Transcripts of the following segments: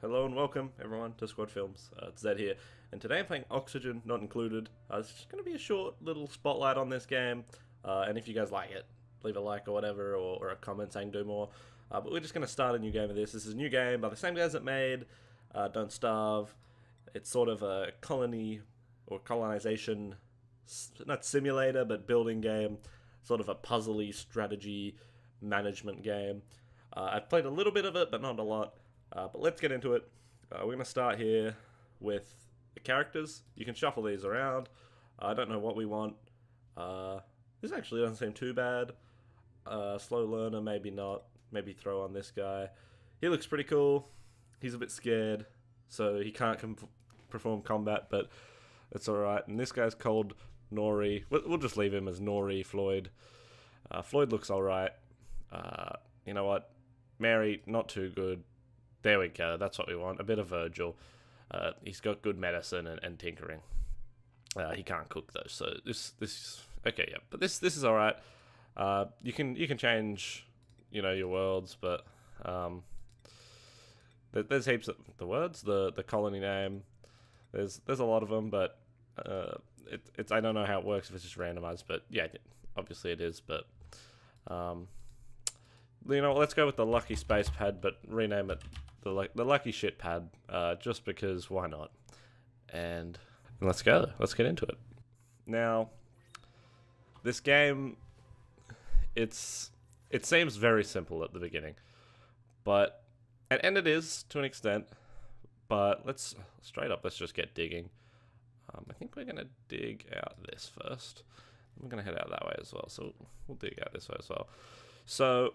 Hello and welcome everyone to Squad Films. It's Zed here, and today I'm playing Oxygen Not Included. It's just going to be a short little spotlight on this game, and if you guys like it, leave a like or whatever, or a comment saying do more. But we're just going to start a new game of this. This is a new game by the same guys that made Don't Starve. It's sort of a colony or colonization, not simulator, but building game, sort of a puzzly strategy management game. I've played a little bit of it, but not a lot. But let's get into it. We're going to start here with the characters. You can shuffle these around. I don't know what we want. This actually doesn't seem too bad. Slow learner, maybe not. Maybe throw on this guy. He looks pretty cool. He's a bit scared, so he can't perform combat, but it's alright. And this guy's called Nori. We'll just leave him as Nori Floyd. Floyd looks alright. You know what? Mary, not too good. There we go. That's what we want. A bit of Virgil. He's got good medicine and tinkering. He can't cook though, so this okay, yeah. But this is all right. You can change, your worlds, but there's heaps of the words, the colony name. There's a lot of them, but it's I don't know how it works if it's just randomized, but yeah, obviously it is. But let's go with the lucky space pad, but rename it the lucky shit pad, just because why not? And let's go. Let's get into it. Now, this game, it seems very simple at the beginning, and it is to an extent. But let's just get digging. I think we're gonna dig out this first. We're gonna head out that way as well, so we'll dig out this way as well. So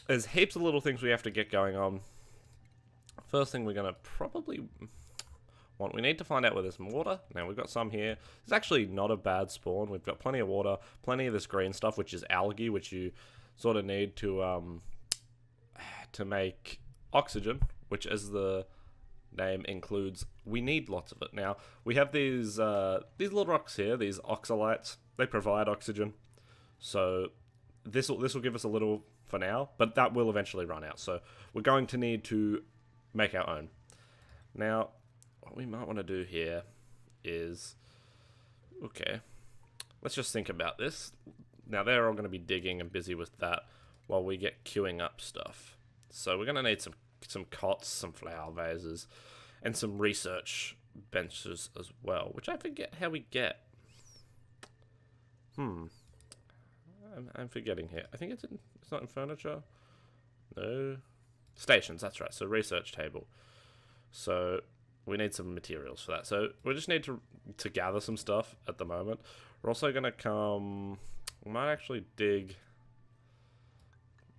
there's heaps of little things we have to get going on. First thing we're going to probably want, we need to find out where there's some water. Now, we've got some here. It's actually not a bad spawn. We've got plenty of water, plenty of this green stuff, which is algae, which you sort of need to make oxygen, which, as the name includes, we need lots of it. Now, we have these little rocks here, these oxalites. They provide oxygen. So this will give us a little for now, but that will eventually run out. So we're going to need to make our own. Now, what we might want to do here is, okay, let's just think about this. Now, they're all going to be digging and busy with that while we get queuing up stuff. So we're going to need some cots, some flower vases, and some research benches as well, which I forget how we get. I'm forgetting here. I think it's not in furniture. No. Stations, that's right. So research table. So we need some materials for that. So we just need to gather some stuff at the moment. We're also going to come... We might actually dig...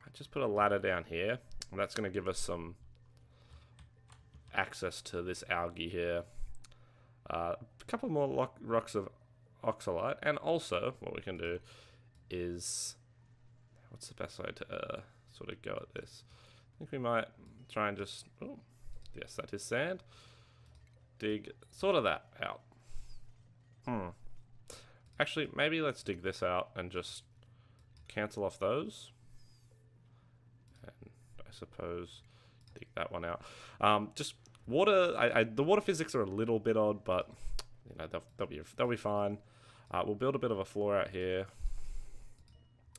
I just put a ladder down here. And that's going to give us some access to this algae here. A couple more rocks of oxalite. And also, what we can do is... What's the best way to sort of go at this? I think we might try and just... Oh, yes, that is sand. Dig sort of that out. Actually, maybe let's dig this out and just cancel off those. And I suppose dig that one out. Just water... the water physics are a little bit odd, but they'll be fine. We'll build a bit of a floor out here,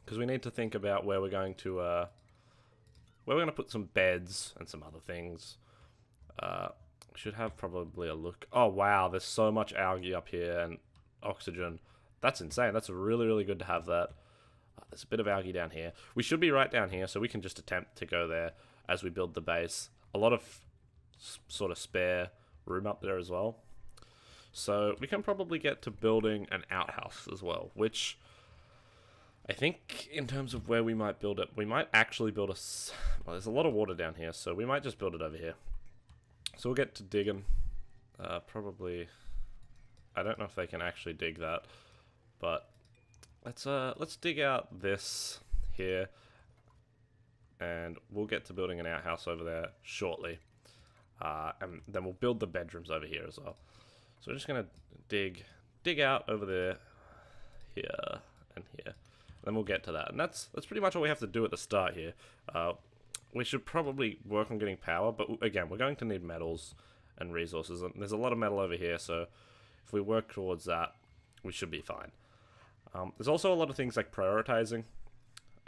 because we need to think about where we're going to put some beds and some other things. We should have probably a look. Oh wow, there's so much algae up here and oxygen. That's insane. That's really, really good to have that. There's a bit of algae down here. We should be right down here, so we can just attempt to go there as we build the base. A lot of sort of spare room up there as well. So we can probably get to building an outhouse as well, which... I think in terms of where we might build it, we might actually build well, there's a lot of water down here, so we might just build it over here. So we'll get to digging. Probably, I don't know if they can actually dig that, but let's dig out this here, and we'll get to building an outhouse over there shortly. And then we'll build the bedrooms over here as well. So we're just gonna dig out over there, here, and here. Then we'll get to that, and that's pretty much all we have to do at the start here. we should probably work on getting power, but again, we're going to need metals and resources, and there's a lot of metal over here, so if we work towards that, we should be fine. There's also a lot of things like prioritizing.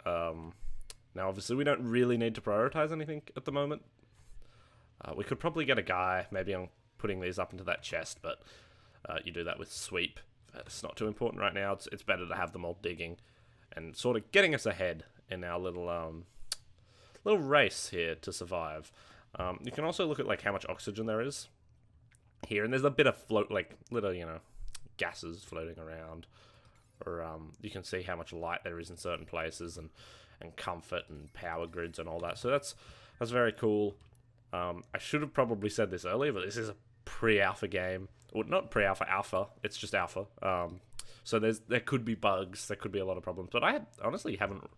Now, obviously, we don't really need to prioritize anything at the moment. We could probably get a guy, maybe on putting these up into that chest, but you do that with sweep. It's not too important right now. It's better to have them all digging and sort of getting us ahead in our little race here to survive. You can also look at like how much oxygen there is here, and there's a bit of little, gases floating around, or you can see how much light there is in certain places, and comfort and power grids and all that. So that's very cool. I should have probably said this earlier, but this is a pre-alpha game. Well, not pre-alpha, alpha. It's just alpha. So there could be bugs. There could be a lot of problems. But I honestly haven't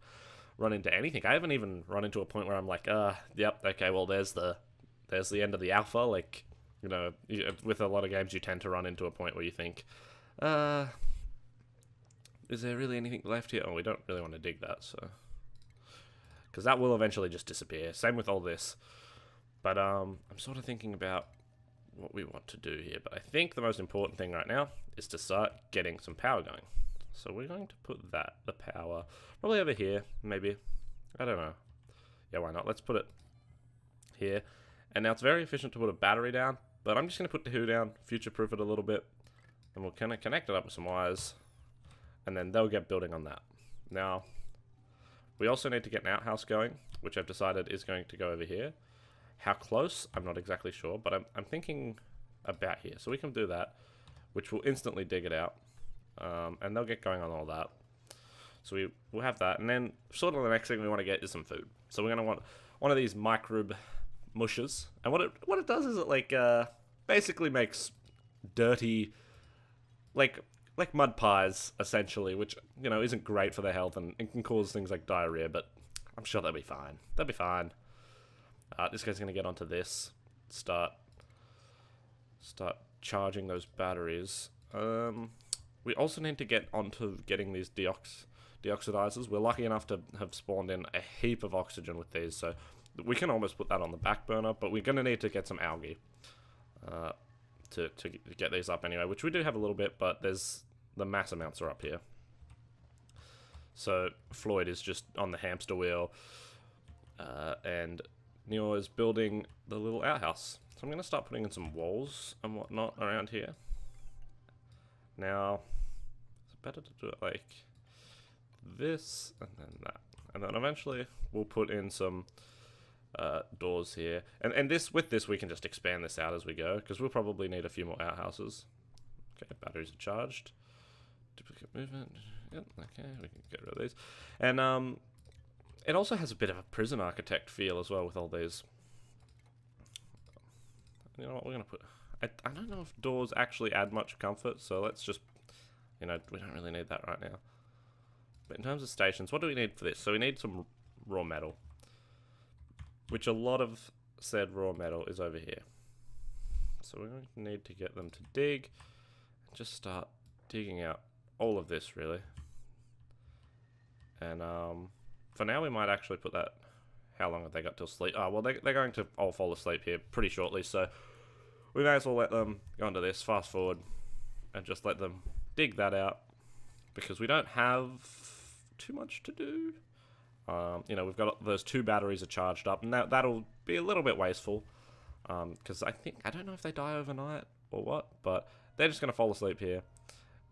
run into anything. I haven't even run into a point where I'm like, yep, okay, well, there's the end of the alpha. Like, with a lot of games, you tend to run into a point where you think, is there really anything left here? Oh, we don't really want to dig that, so... because that will eventually just disappear. Same with all this. But I'm sort of thinking about what we want to do here. But I think the most important thing right now is to start getting some power going. So we're going to put the power, probably over here, maybe. I don't know. Yeah, why not? Let's put it here. And now it's very efficient to put a battery down, but I'm just going to put two down, future-proof it a little bit, and we'll kind of connect it up with some wires, and then they'll get building on that. Now, we also need to get an outhouse going, which I've decided is going to go over here. How close? I'm not exactly sure, but I'm thinking about here. So we can do that, which will instantly dig it out, and they'll get going on all that. So we'll have that, and then sort of the next thing we want to get is some food. So we're going to want one of these microbe mushes, and what it does is it basically makes dirty, like mud pies essentially, which isn't great for their health, and it can cause things like diarrhea, but I'm sure they'll be fine. They'll be fine. This guy's gonna get onto this. Start charging those batteries. We also need to get onto getting these deoxidizers. We're lucky enough to have spawned in a heap of oxygen with these, so we can almost put that on the back burner, but we're gonna need to get some algae to get these up anyway, which we do have a little bit, but the mass amounts are up here. So Floyd is just on the hamster wheel, and Neo is building the little outhouse. So I'm going to start putting in some walls and whatnot around here. Now, it's better to do it like this, and then that. And then eventually we'll put in some doors here. And with this we can just expand this out as we go, because we'll probably need a few more outhouses. Okay, batteries are charged. Duplicate movement. Yep, okay, we can get rid of these. And it also has a bit of a prison architect feel as well with all these. You know what, we're going to put... I don't know if doors actually add much comfort, so let's just... we don't really need that right now. But in terms of stations, what do we need for this? So we need some raw metal, which a lot of said raw metal is over here. So we're going to need to get them to dig, and just start digging out all of this, really. And for now, we might actually put that... How long have they got till sleep? Oh, well, they're going to all fall asleep here pretty shortly, so we may as well let them go into this, fast forward, and just let them dig that out, because we don't have too much to do. We've got those two batteries are charged up, and that'll be a little bit wasteful, because I don't know if they die overnight or what, but they're just going to fall asleep here.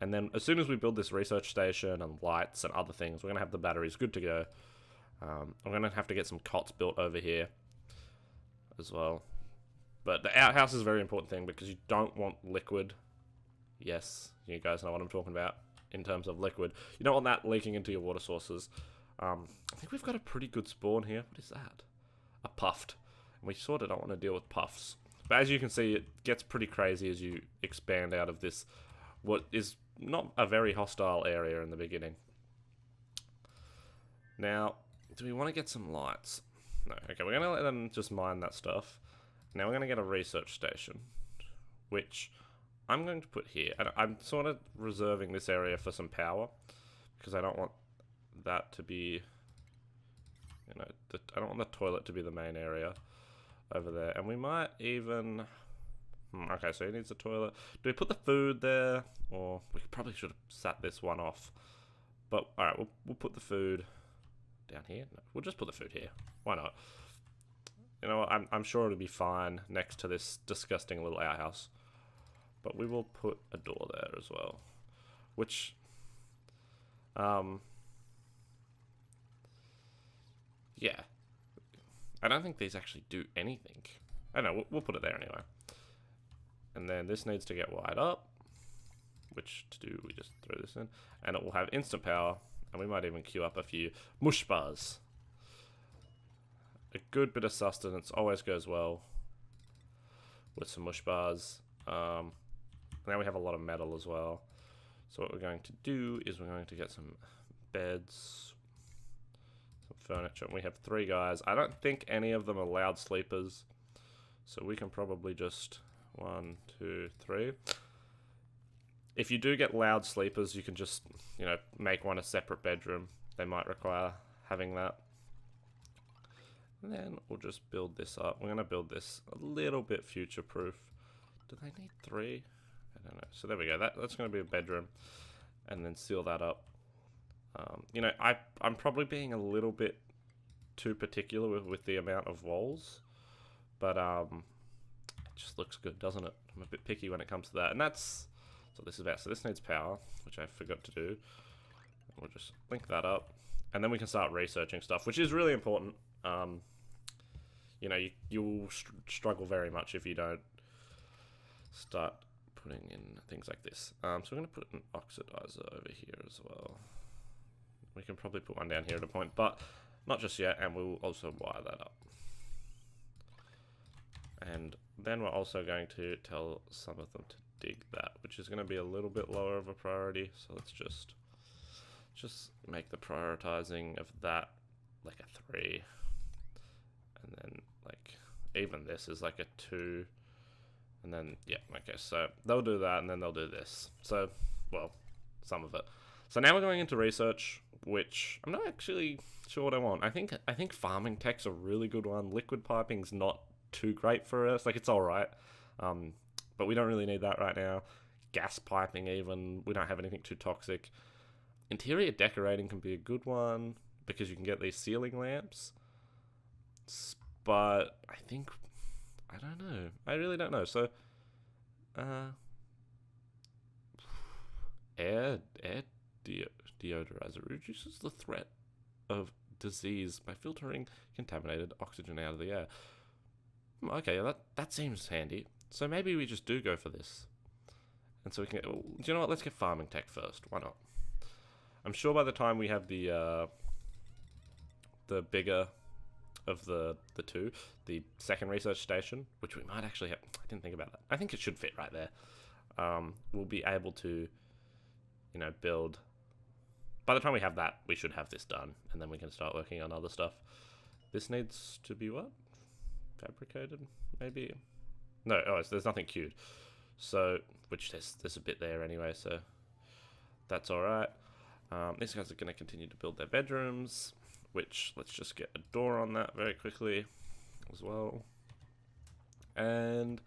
And then as soon as we build this research station and lights and other things, we're going to have the batteries good to go. I'm going to have to get some cots built over here as well. But the outhouse is a very important thing, because you don't want liquid. Yes, you guys know what I'm talking about in terms of liquid. You don't want that leaking into your water sources. I think we've got a pretty good spawn here. What is that? A puffed. And we sort of don't want to deal with puffs. But as you can see, it gets pretty crazy as you expand out of this, what is not a very hostile area in the beginning. Now, do we want to get some lights? No. Okay, we're going to let them just mine that stuff. Now we're going to get a research station, which I'm going to put here. And I'm sort of reserving this area for some power, because I don't want that to be, You know, I don't want the toilet to be the main area over there. And we might even... okay, so he needs a toilet. Do we put the food there? Or we probably should have sat this one off. But, alright, we'll put the food down here. No, we'll just put the food here. Why not? You know what, I'm sure it'll be fine next to this disgusting little outhouse. But we will put a door there as well. Which, yeah. I don't think these actually do anything. I don't know, we'll put it there anyway. And then this needs to get wired up. Which to do, we just throw this in. And it will have instant power. And we might even queue up a few mush bars. A good bit of sustenance always goes well with some mush bars. Now we have a lot of metal as well. So what we're going to do is we're going to get some beds, some furniture. And we have 3 guys. I don't think any of them are loud sleepers. So we can probably just 1, 2, 3. If you do get loud sleepers, you can just, you know, make one a separate bedroom. They might require having that. And then we'll just build this up. We're going to build this a little bit future-proof. Do they need 3? I don't know. So there we go. That's going to be a bedroom. And then seal that up. You know, I'm probably being a little bit too particular with the amount of walls. But it just looks good, doesn't it? I'm a bit picky when it comes to that. And that's what this is about. So this needs power, which I forgot to do. We'll just link that up. And then we can start researching stuff, which is really important. You know, you'll struggle very much if you don't start putting in things like this. So we're going to put an oxidizer over here as well. We can probably put one down here at a point, but not just yet, and we'll also wire that up. And then we're also going to tell some of them to dig that, which is going to be a little bit lower of a priority. So let's just make the prioritizing of that like a 3. And then, like, even this is like a 2. And then, yeah, okay, so they'll do that, and then they'll do this. So, well, some of it. So now we're going into research, which I'm not actually sure what I want. I think farming tech's a really good one. Liquid piping's not too great for us. Like, it's alright. But we don't really need that right now. Gas piping even. We don't have anything too toxic. Interior decorating can be a good one, because you can get these ceiling lamps. But I think, I don't know. I really don't know. So, air deodorizer reduces the threat of disease by filtering contaminated oxygen out of the air. Okay, that seems handy. So maybe we just do go for this. And so we can, do you know what? Let's get farming tech first. Why not? I'm sure by the time we have the bigger of the 2, the second research station, which we might actually have, I didn't think about that. I think it should fit right there. We'll be able to, you know, build, by the time we have that, we should have this done, and then we can start working on other stuff. This needs to be what? Fabricated, maybe? No, there's nothing queued. So, which there's a bit there anyway, so that's alright. These guys are going to continue to build their bedrooms, which, let's just get a door on that very quickly as well. And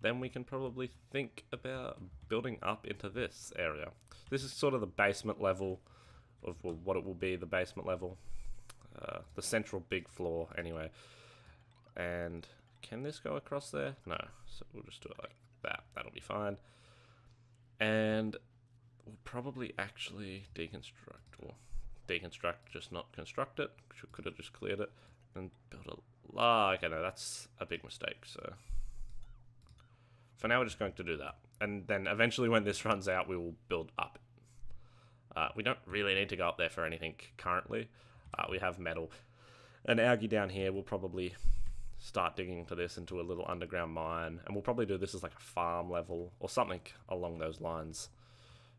then we can probably think about building up into this area. This is sort of the basement level of what it will be, the basement level. The central big floor, anyway. And can this go across there? No, so we'll just do it like that. That'll be fine. And we'll probably actually deconstruct, or deconstruct, just not construct it. Could have just cleared it and built a... okay, no, that's a big mistake, so... For now, we're just going to do that. And then eventually when this runs out, we will build up. We don't really need to go up there for anything currently. We have metal. And Augie down here will probably start digging into this into a little underground mine. And we'll probably do this as like a farm level or something along those lines.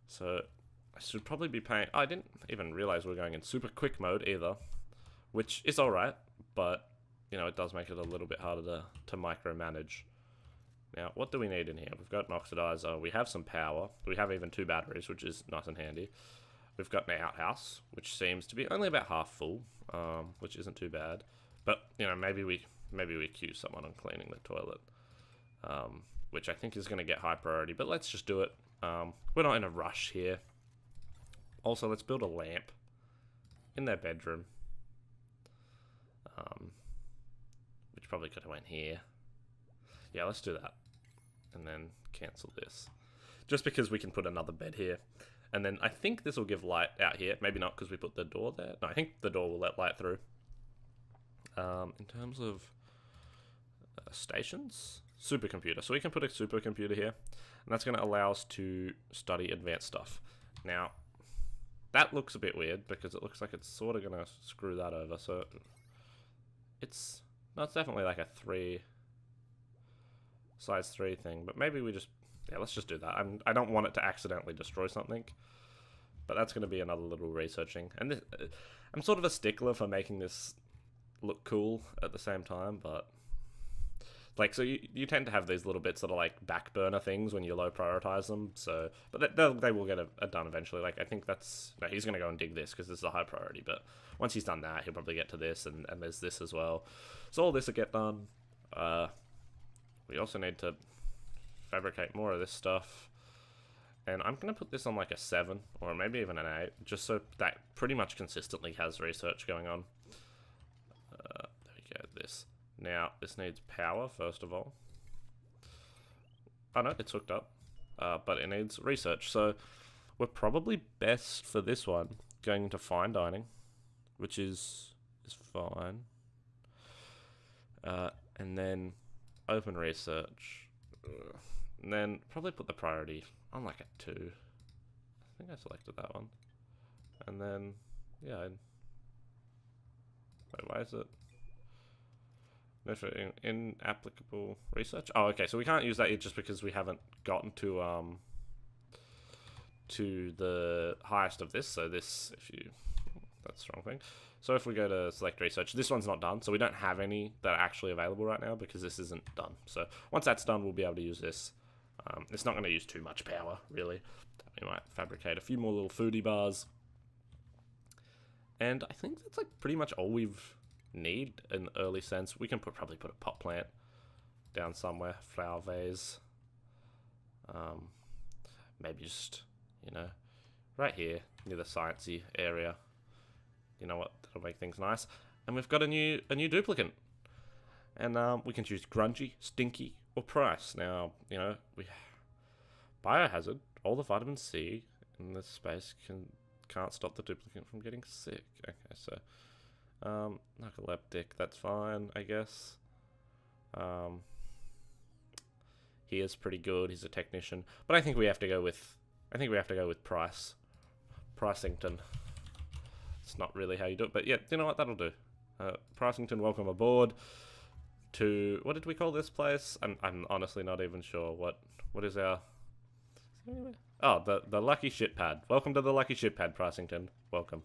So I should probably be paying... I didn't even realize we were going in super quick mode either, which is alright, but, you know, it does make it a little bit harder to micromanage. Now, what do we need in here? We've got an oxidizer, we have some power, we have even 2 batteries, which is nice and handy. We've got an outhouse, which seems to be only about half full, which isn't too bad. But you know, maybe we cue someone on cleaning the toilet, which I think is going to get high priority. But let's just do it. We're not in a rush here. Also, let's build a lamp in their bedroom, which probably could have went here. Yeah, let's do that, and then cancel this, just because we can put another bed here. And then I think this will give light out here. Maybe not because we put the door there. No, I think the door will let light through. In terms of stations, supercomputer. So we can put a supercomputer here, and that's going to allow us to study advanced stuff. Now, that looks a bit weird because it looks like it's sort of going to screw that over. So it's definitely like a size 3 thing, but maybe we just, yeah, let's just do that. I don't want it to accidentally destroy something, but that's going to be another little researching. And this, I'm sort of a stickler for making this look cool at the same time, but like, so you tend to have these little bits that are like back burner things when you low prioritize them. So, but they will get it done eventually. Like, I think no, he's going to go and dig this because this is a high priority, but once he's done that, he'll probably get to this, and there's this as well. So all this will get done. We also need to fabricate more of this stuff, and I'm going to put this on like a 7 or maybe even an 8, just so that pretty much consistently has research going on. There we go, this. Now, this needs power, first of all. Oh no, it's hooked up, but it needs research, so we're probably best for this one going into fine dining, which is fine, and then open research. And then probably put the priority on like a 2. I think I selected that one. And then, yeah. Wait, why is it? Inapplicable research? Oh, okay. So we can't use that just because we haven't gotten to the highest of this. So this, that's the wrong thing. So if we go to select research, this one's not done. So we don't have any that are actually available right now because this isn't done. So once that's done, we'll be able to use this. It's not going to use too much power, really. We might fabricate a few more little foodie bars. And I think that's like pretty much all we've need in the early sense. We can probably put a pot plant down somewhere, flower vase. Maybe just, you know, right here near the sciencey area. You know what? That'll make things nice. And we've got a new duplicant. And we can choose grungy, stinky, or price. Now, you know, biohazard, all the vitamin C in this space can't stop the duplicant from getting sick. Okay, so narcoleptic, that's fine, I guess. He is pretty good. He's a technician, but I think we have to go with Price. Pricington. It's not really how you do it, but yeah, you know what? That'll do. Pricington, welcome aboard to, what did we call this place? I'm honestly not even sure what is our. Oh, the Lucky Shit Pad. Welcome to the Lucky Shit Pad, Pricington. Welcome.